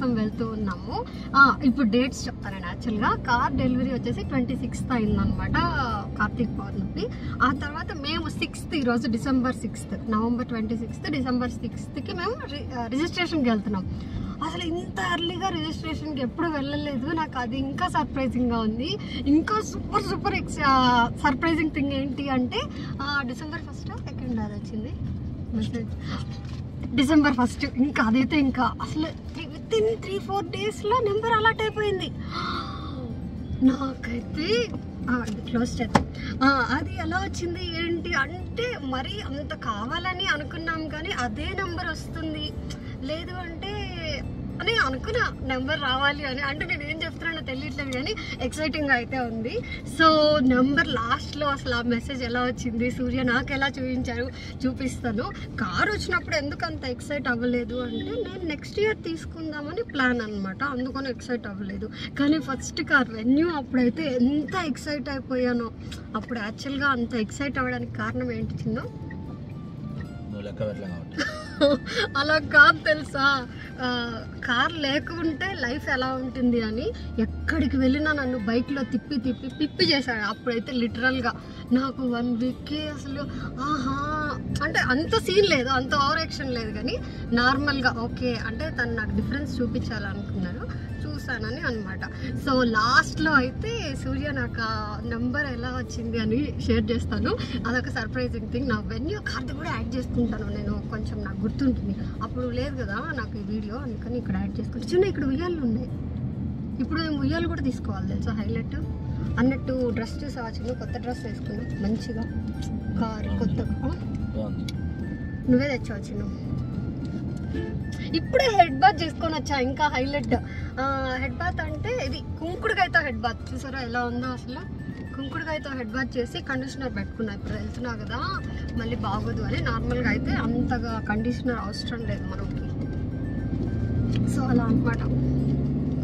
కోసం వెళ్తూ ఉన్నాము. ఇప్పుడు డేట్స్ చెప్తాను. యాక్చువల్గా కార్ డెలివరీ వచ్చేసి 26th అయిందనమాట, కార్తీక్ పౌర్ణమి. ఆ తర్వాత మేము 6th, ఈరోజు December 6th, November 26th, December 6th మేము రిజిస్ట్రేషన్కి వెళ్తున్నాం. అసలు ఇంత ఎర్లీగా రిజిస్ట్రేషన్కి ఎప్పుడు వెళ్ళలేదు. నాకు అది ఇంకా సర్ప్రైజింగ్గా ఉంది. ఇంకా సూపర్ సర్ప్రైజింగ్ థింగ్ ఏంటి అంటే డిసెంబర్ 1st, 2nd అది వచ్చింది మెసేజ్, డిసెంబర్ 1st. ఇంకా అదైతే ఇంకా అసలు వితిన్ 3-4 డేస్లో నెంబర్ అలాట్ అయిపోయింది. నాకైతే క్లోజ్ చేద్దాం. అది ఎలా వచ్చింది ఏంటి అంటే మరి అంత కావాలని అనుకున్నాం కానీ అదే నెంబర్ వస్తుంది, లేదు అంటే అని అనుకున్నా నెంబర్ రావాలి అని. అంటే నేను ఏం చెప్తున్నానో తెలియట్లేదు కానీ ఎక్సైటింగ్ అయితే ఉంది. సో నెంబర్ లాస్ట్లో అసలు ఆ మెసేజ్ ఎలా వచ్చింది, సూర్య నాకు ఎలా చూపిస్తాను. కార్ వచ్చినప్పుడు ఎందుకు అంత ఎక్సైట్ అవ్వలేదు అంటే నేను నెక్స్ట్ ఇయర్ తీసుకుందామని ప్లాన్ అనమాట, అందుకని ఎక్సైట్ అవ్వలేదు. కానీ ఫస్ట్ కార్ వెన్యూ అప్పుడైతే ఎంత ఎక్సైట్ అయిపోయానో. అప్పుడు యాక్చువల్గా అంత ఎక్సైట్ అవ్వడానికి కారణం ఏంటి చిన్న? అలా కాదు తెలుసా, కార్ లేకుంటే లైఫ్ ఎలా ఉంటుంది అని. ఎక్కడికి వెళ్ళినా నన్ను బైక్లో తిప్పి చేశాడు. అప్పుడైతే లిటరల్గా నాకు 1 వీక్కి అసలు అంటే అంత సీన్ లేదు, అంత ఓవర్ యాక్షన్ లేదు, కానీ నార్మల్గా ఓకే అంటే తను నాకు డిఫరెన్స్ చూపించాలనుకున్నాడు, చూసానని అనమాట. సో లాస్ట్లో అయితే సూర్య నాకు ఆ నెంబర్ ఎలా వచ్చింది అని షేర్ చేస్తాను. అదొక సర్ప్రైజింగ్ థింగ్. నా వెన్యూ కార్డు కూడా యాడ్ చేసుకుంటాను నేను, కొంచెం నాకు గుర్తుంటుంది. అప్పుడు లేదు కదా నాకు ఈ వీడియో, అందుకని ఇక్కడ యాడ్ చేసుకుంటాను. చిన్న ఇక్కడ ఉయ్యాలు ఉన్నాయి, ఇప్పుడు మేము ఉయ్యాలు కూడా తీసుకోవాలి తెలుసా. హైలైట్ అన్నట్టు డ్రెస్ చూసావా చిన్న, కొత్త డ్రెస్ వేసుకున్నాం మంచిగా, కారు కొత్తగా. నువ్వే తెచ్చావు చిన్న. ఇప్పుడే హెడ్ బాత్ చేసుకొని వచ్చా. ఇంకా హైలైట్ హెడ్ బాత్ అంటే ఇది కుంకుడుకాయతో హెడ్ బాత్, చూసారా ఎలా ఉందో అసలు. కుంకుడుకాయతో హెడ్ బాత్ చేసి కండిషనర్ పెట్టుకున్నా. ఇప్పుడు వెళ్తున్నా కదా మళ్ళీ బాగోదు అని. నార్మల్గా అయితే అంతగా కండిషనర్ అవసరం లేదు మనకి. సో అలా అనమాట,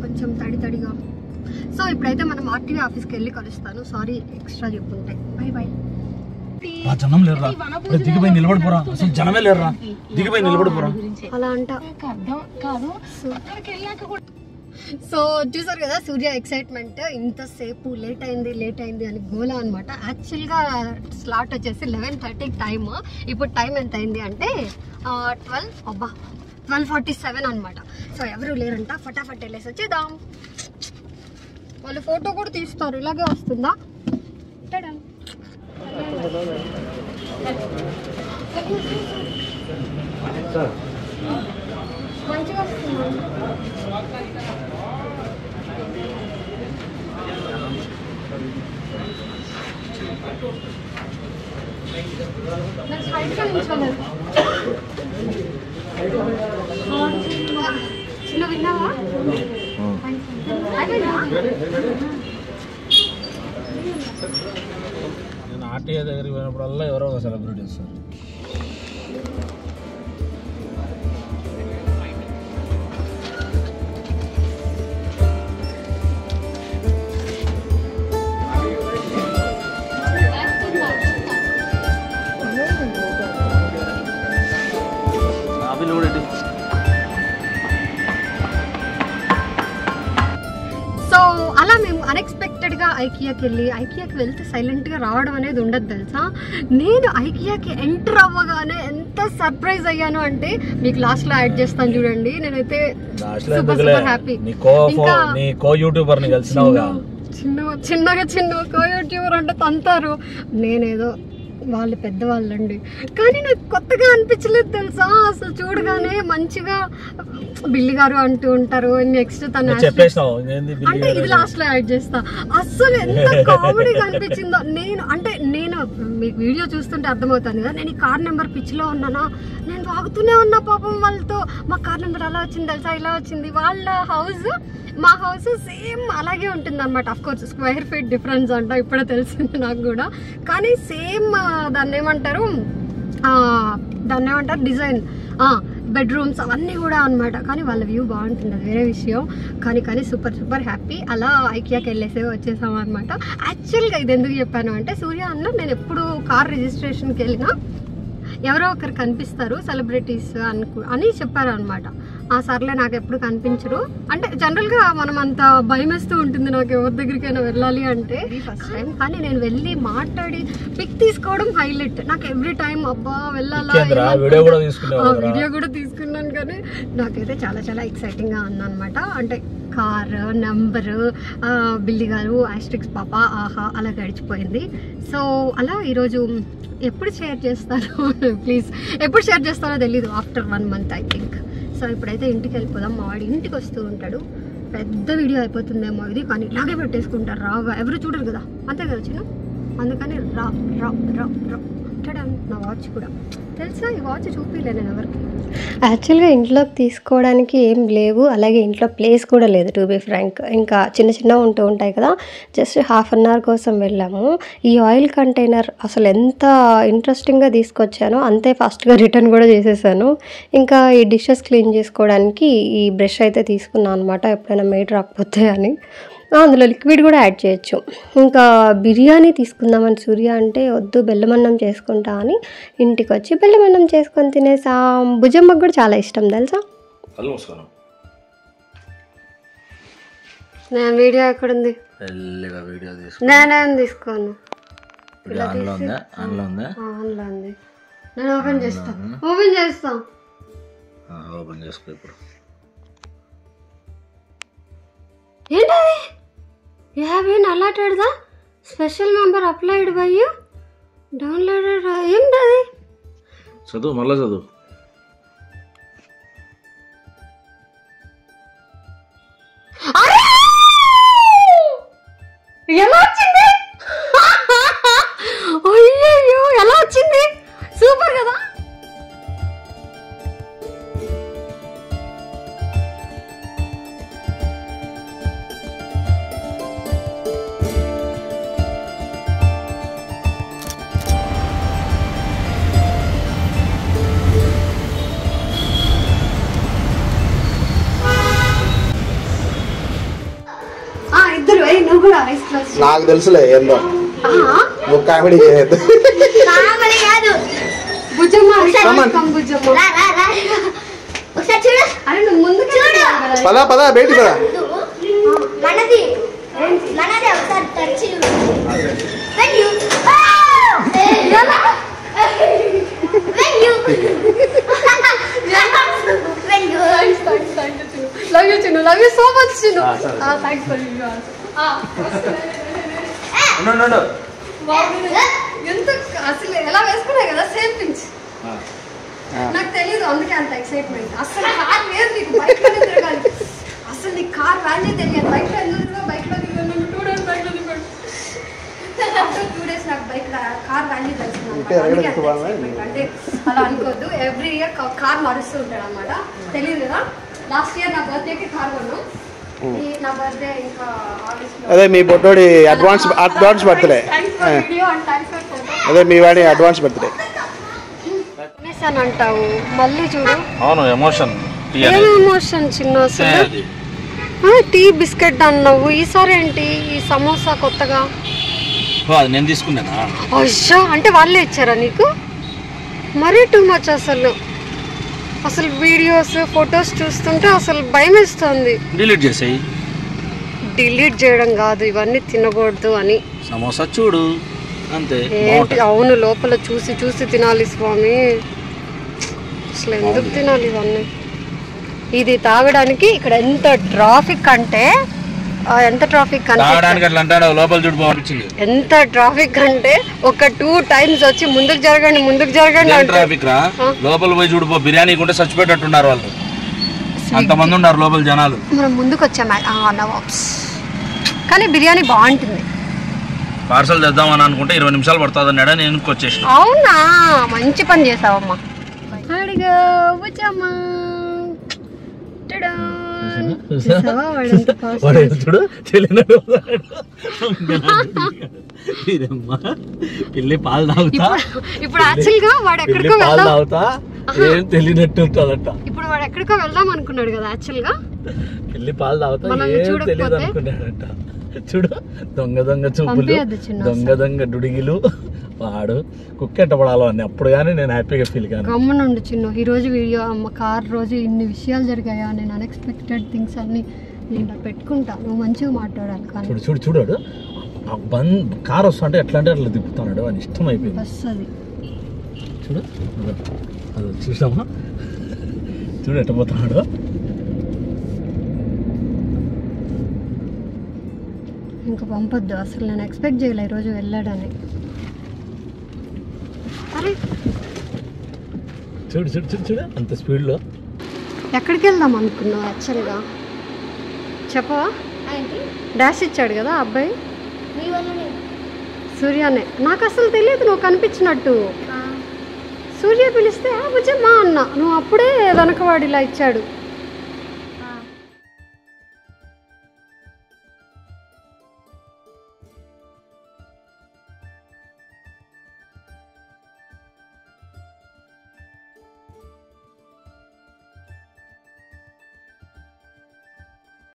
కొంచెం తడిగా. సో ఇప్పుడైతే మనం ఆర్టీవీ ఆఫీస్కి వెళ్ళి కలుస్తాను. సారీ ఎక్స్ట్రా చెప్పుంటాయి. బై. జనం లేరురా, దిగిపోయి నిలబడిపోరా. అసలు జనమే లేరురా, దిగిపోయి నిలబడిపోరా. అలా అంట కాదు. సో చూసారు కదా సూర్య ఎక్సైట్మెంట్. ఇంతసేపు లేట్ అయింది అని గోలా అనమాట. యాక్చువల్గా స్లాట్ వచ్చేసి 11:30 టైమ్. ఇప్పుడు టైం ఎంత అయింది అంటే 12:47 అనమాట. సో ఎవరు లేరంట, ఫటాఫట్ వెళ్ళేసి వచ్చేద్దాం. వాళ్ళు ఫోటో కూడా తీస్తారు. ఇలాగే వస్తుందా? మంచిగా వస్తుంది. చిన్న విన్నావా? నేను ఆర్టీఏ దగ్గరికి పోయినప్పుడల్లా ఎవరో ఒక సెలబ్రిటీ వస్తారు. సో అలా మేము అన్ఎక్స్పెక్టెడ్గా ఐకియాకి వెళ్తే సైలెంట్గా రావడం అనేది ఉండదు తెలుసా. నేను ఐకియాకి ఎంటర్ అవ్వగానే ఎంత సర్ప్రైజ్ అయ్యాను అంటే మీకు లాస్ట్లో యాడ్ చేస్తాను చూడండి. నేనైతే సూపర్ హ్యాపీ. చిన్నగా కో యూట్యూబర్ అంటే తంతారు, నేనేదో వాళ్ళు పెద్దవాళ్ళండి. కానీ నాకు కొత్తగా అనిపించలేదు తెలుసా. అసలు చూడగానే మంచిగా బిల్లి గారు అంటూ ఉంటారు. నెక్స్ట్ తను అంటే ఇది లాస్ట్ లో యాడ్ చేస్తా. అస్సలు ఎంత కామెడీగా అనిపించిందో. నేను మీకు వీడియో చూస్తుంటే అర్థమవుతాను కదా, నేను ఈ కార్ నెంబర్ పిచ్చిలో ఉన్నానా. నేను వాగుతూనే ఉన్నా పాపం వాళ్ళతో. మా కార్ నెంబర్ అలా వచ్చింది తెలుసా, ఇలా వచ్చింది. వాళ్ళ హౌస్ మా హౌస్ సేమ్ అలాగే ఉంటుంది అనమాట. అఫ్కోర్స్ స్క్వేర్ ఫీట్ డిఫరెన్స్ అంట, ఇప్పుడే తెలిసింది నాకు కూడా. కానీ సేమ్ దాన్ని ఏమంటారు డిజైన్, బెడ్రూమ్స్ అవన్నీ కూడా అనమాట. కానీ వాళ్ళ వ్యూ బాగుంటుంది, అది వేరే విషయం. కానీ సూపర్ హ్యాపీ. అలా ఐకియాకి వెళ్ళేసే వచ్చేసాం అనమాట. యాక్చువల్గా ఇది ఎందుకు చెప్పాను అంటే సూర్య అన్న నేను ఎప్పుడు కార్ రిజిస్ట్రేషన్కి వెళ్ళినా ఎవరో ఒకరు కనిపిస్తారు సెలబ్రిటీస్ అని చెప్పారు అనమాట. సర్లే నాకు ఎప్పుడు కనిపించరు అంటే జనరల్గా మనం అంత భయం వేస్తూ ఉంటుంది నాకు ఎవరి దగ్గరికైనా వెళ్ళాలి అంటే ఫస్ట్ టైం. కానీ నేను వెళ్ళి మాట్లాడి పిక్ తీసుకోవడం హైలైట్ నాకు ఎవ్రీ టైం. అబ్బా వెళ్ళాలా, వీడియో కూడా తీసుకున్నాను. కానీ నాకైతే చాలా చాలా ఎక్సైటింగ్గా ఉందన్నమాట. అంటే కారు నెంబరు బిల్లి గారు ఆస్ట్రిక్స్ పాప ఆహా అలా గడిచిపోయింది. సో అలా ఈరోజు ఎప్పుడు షేర్ చేస్తారో ప్లీజ్ ఎప్పుడు షేర్ చేస్తారో తెలీదు. After 1 month I think. So ఇప్పుడైతే ఇంటికి వెళ్ళిపోదాం. మా వాడు ఇంటికి వస్తూ ఉంటాడు. పెద్ద వీడియో అయిపోతుందేమో ఇది, కానీ ఇలాగే పెట్టేసుకుంటారు రాగా, ఎవరు చూడరు కదా, అంతే కదా చిన్న. అందుకని రా రా రా రా నా వాచ్ కూడా తెలుసా, ఈ వాచ్ చూపిలే నేను ఎవరికి. యాక్చువల్గా ఇంట్లోకి తీసుకోవడానికి ఏం లేవు, అలాగే ఇంట్లో ప్లేస్ కూడా లేదు టు బీ ఫ్రాంక్. ఇంకా చిన్న చిన్న ఉంటూ ఉంటాయి కదా, జస్ట్ 1/2 hour కోసం వెళ్ళాము. ఈ ఆయిల్ కంటైనర్ అసలు ఎంత ఇంట్రెస్టింగ్గా తీసుకొచ్చానో అంతే ఫాస్ట్గా రిటర్న్ కూడా చేసేసాను. ఇంకా ఈ డిషెస్ క్లీన్ చేసుకోవడానికి ఈ బ్రష్ అయితే తీసుకున్నాను అనమాట, ఎప్పుడైనా మెయిడ్ రాకపోతే అని. అందులో లిక్విడ్ కూడా యాడ్ చేయొచ్చు. ఇంకా బిర్యానీ తీసుకుందామని సూర్య అంటే వద్దు బెల్లమన్నం చేసుకుంటా అని ఇంటికి వచ్చి బెల్లమన్నం చేసుకొని తినేసాం. భుజమ్మకు కూడా చాలా ఇష్టం తెలుసా. నేను వీడియో ఎక్కడుంది, నేనేం తీసుకోను. ఆన్లో ఉంది, నేను ఓపెన్ చేస్తాను. ఓపెన్ చేసుకో ఇప్పుడు. ఏంటది? You have been alerted the special member applied by you. Downloaded. ఏంటది? చదువు మళ్ళా చదువు. ఎలా వచ్చింది? అయ్యో ఎలా వచ్చింది? సూపర్ కదా. నాకు తెలుసులే ఏందో నువ్వు కామెడీ చేయదు. పదా పదా బయటికి పదా. Love you Chinu, love you so much Chinu. Thanks for you also. No. ఎంత అసలు ఎలా వేసుకున్నా కదా సేమ్ పించ్. నాకు తెలియదు అందుకే అంత ఎక్సైట్మెంట్. అసలు కార్ లేదు నీకు, బైక్ లో తిరగాలి. అసలు నీకు కార్ వాల్యూ తెలియదు. బైక్ లో ఎందుకు బైక్ లో తిరిగాను 2 days బైక్ లో తిరిగాను. ఆఫ్టర్ 2 days నాకు బైక్ కార్ వాల్యూ తెలిసింది. అంటే అలా అనుకోవద్దు, ఎవ్రీ ఇయర్ కార్ మారుస్తూ ఉంటాడు అనమాట. తెలియదు కదా. లాస్ట్ ఇయర్ నా బర్త్డేకి కార్ కొన్నాం. నా బర్త్డే ఇంకా అదే మీ బొట్టోడి అడ్వాన్స్ బర్త్డే. అదే మీ వాడి అడ్వాన్స్ బర్త్డే అంటావు మళ్ళీ చూడు. అవును ఎమోషన్. ఏం ఎమోషన్ చిన్న. అసలు టీ బిస్కెట్ అన్నావు, ఈసారి ఏంటి ఈ సమోసా కొత్తగా? నేను తీసుకున్నానా? అయ్యా అంటే వాళ్ళే ఇచ్చారా నీకు? మరీ టూ మచ్ అసలు. అసలు వీడియోస్ ఫొటోస్ చూస్తుంటే అసలు భయం వేస్తుంది. డిలీట్ చేసేయి. డిలీట్ చేయడం కాదు, ఇవన్నీ తినకూడదు అని. సమోసా చూడు అంతే. అవును లోపల చూసి చూసి తినాలి స్వామి. అసలు ఎందుకు తినాలి ఇవన్నీ? ఇది తాగడానికి ఇక్కడ ఎంత ట్రాఫిక్ అంటే ఎంత ట్రాఫిక్ ఎంత ట్రాఫిక్ అంటే ఒక 2 times వచ్చి ముందుకు జరగండి ట్రాఫిక్ రా. లోపల పోయి చూడిపో, బిర్యానీ కొంటే చచ్చిపోయేటట్టున్నారు వాళ్ళు, అంతమంది ఉన్నారు లోపల జనాలు. మనం ముందుకు వచ్చాము నవాబ్స్, కానీ బిర్యానీ బాగుంటుంది. పార్సల్ తెద్దామని అనుకుంటే 20 నిమిషాలు పడుతుంది అన్నాడు, నేను వచ్చేసి. అవునా, మంచి పని చేసావమ్మా. అడిగా వచ్చామ్మా. పిల్లి పాలు తాగుతా. ఇప్పుడు యాక్చువల్ గా వాడు ఎక్కడికో తాగుతా ఏం తెలియనట్టు ఉంటుందట. ఇప్పుడు వాడు ఎక్కడికో వెళ్దాం అనుకున్నాడు కదా యాక్చువల్ గా. పిల్లి పాలు తాగుతా ఏం తెలియదు అనుకున్నాడట. చూడు దొంగ దొంగ చూపులు, పంపియద్దు చిన్న దొంగ దొంగ డుడిగిలు. వాడు కుక్క ఎట్ట పడాలో అని అప్పుడు కానీ నేను హ్యాపీగా ఫీల్ కాను. గమ్మునుండు చిన్న. ఈరోజు వీడియో అమ్మ కార్ రోజు ఇన్ని విషయాలు జరిగాయా, నేను అన్ఎక్స్పెక్టెడ్ థింగ్స్ అన్ని నేను పెట్టుకుంటా. నువ్వు మంచిగా మాట్లాడాలి. కానీ చూడు చూడు చూడాడు కార్ వస్తా అంటే ఎట్లా అంటే అట్లా తిప్పుతున్నాడు అని ఇష్టం అయిపోయింది. బస్ అది చూడు అది చూసామా, చూడు ఎట్ట పోతున్నాడు. ఇంకా పంపొద్దు అసలు. నేను ఎక్స్పెక్ట్ చేయలే ఈరోజు వెళ్ళాడని. అరే చూడు చూడు చూడు చూడు అంత స్పీడ్లో. ఎక్కడికి వెళ్దాం అనుకున్నావు యాక్చువల్గా చెప్పవా? డాష్ ఇచ్చాడు కదా అబ్బాయి, సూర్యనే. నాకు అసలు తెలియదు నువ్వు కనిపించినట్టు. సూర్య పిలిస్తే బుజ్జమ్మా అన్న, నువ్వు అప్పుడే వెనకవాడిలా ఇచ్చాడు.